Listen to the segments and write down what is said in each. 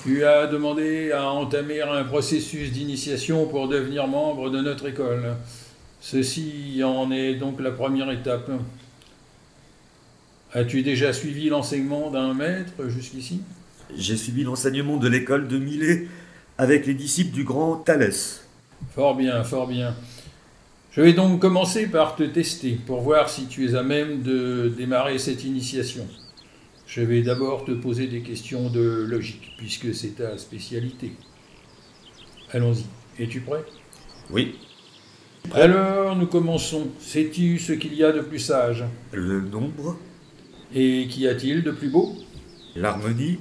Tu as demandé à entamer un processus d'initiation pour devenir membre de notre école. Ceci en est donc la première étape. As-tu déjà suivi l'enseignement d'un maître jusqu'ici? J'ai suivi l'enseignement de l'école de Milet avec les disciples du grand Thalès. Fort bien, fort bien. Je vais donc commencer par te tester pour voir si tu es à même de démarrer cette initiation. Je vais d'abord te poser des questions de logique, puisque c'est ta spécialité. Allons-y. Es-tu prêt? Oui. Alors, nous commençons. Sais-tu ce qu'il y a de plus sage? Le nombre, Et qu'y a-t-il de plus beau? l'harmonie,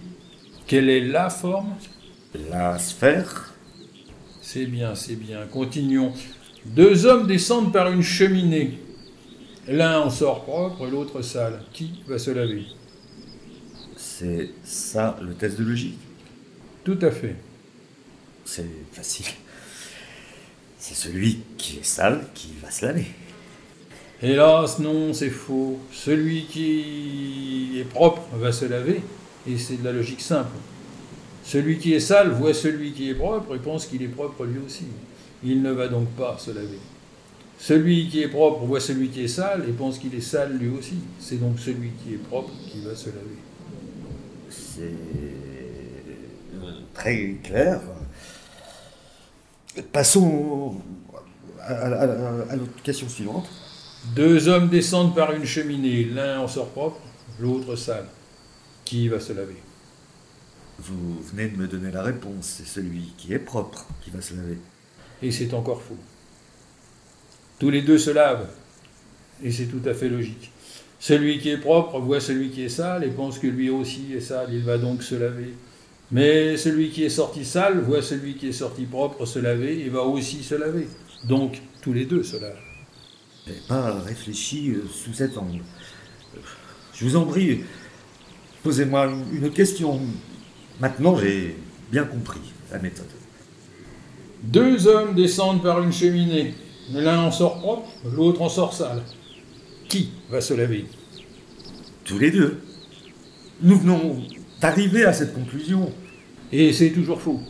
Quelle est la forme? la sphère. C'est bien, c'est bien. Continuons. Deux hommes descendent par une cheminée. L'un en sort propre, l'autre sale. Qui va se laver? C'est ça le test de logique. Tout à fait. C'est facile. C'est celui qui est sale qui va se laver. Hélas, non, c'est faux. Celui qui est propre va se laver, et c'est de la logique simple. Celui qui est sale voit celui qui est propre et pense qu'il est propre lui aussi. Il ne va donc pas se laver. Celui qui est propre voit celui qui est sale et pense qu'il est sale lui aussi. C'est donc celui qui est propre qui va se laver. C'est très clair. Passons à l'autre question suivante. Deux hommes descendent par une cheminée, l'un en sort propre, l'autre sale. Qui va se laver? Vous venez de me donner la réponse. C'est celui qui est propre qui va se laver. Et c'est encore faux. Tous les deux se lavent, et c'est tout à fait logique. Celui qui est propre voit celui qui est sale et pense que lui aussi est sale, il va donc se laver. Mais celui qui est sorti sale voit celui qui est sorti propre se laver et va aussi se laver. Donc tous les deux se lavent. Je n'avais pas réfléchi sous cet angle. Je vous en prie, posez-moi une question. Maintenant, j'ai bien compris la méthode. Deux hommes descendent par une cheminée. L'un en sort propre, l'autre en sort sale. Qui va se laver? Tous les deux. Nous venons d'arriver à cette conclusion. Et c'est toujours faux.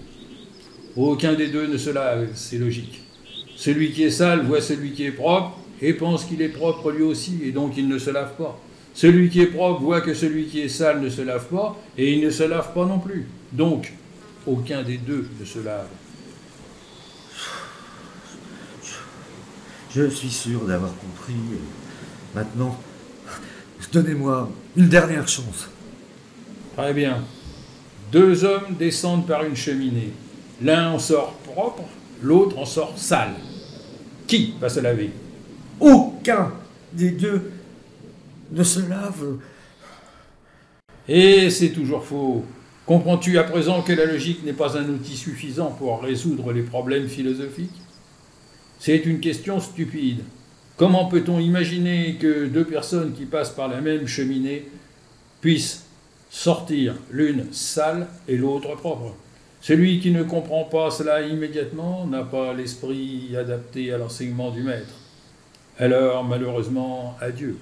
Aucun des deux ne se lave, c'est logique. Celui qui est sale voit celui qui est propre et pense qu'il est propre lui aussi, et donc il ne se lave pas. Celui qui est propre voit que celui qui est sale ne se lave pas, et il ne se lave pas non plus. Donc, aucun des deux ne se lave. Je suis sûr d'avoir compris. Maintenant, donnez-moi une dernière chance. Très bien. Deux hommes descendent par une cheminée. L'un en sort propre, l'autre en sort sale. Qui va se laver? Aucun des deux ne se lave. Et c'est toujours faux. Comprends-tu à présent que la logique n'est pas un outil suffisant pour résoudre les problèmes philosophiques? C'est une question stupide. Comment peut-on imaginer que deux personnes qui passent par la même cheminée puissent sortir l'une sale et l'autre propre? Celui qui ne comprend pas cela immédiatement n'a pas l'esprit adapté à l'enseignement du maître. Alors, malheureusement, adieu.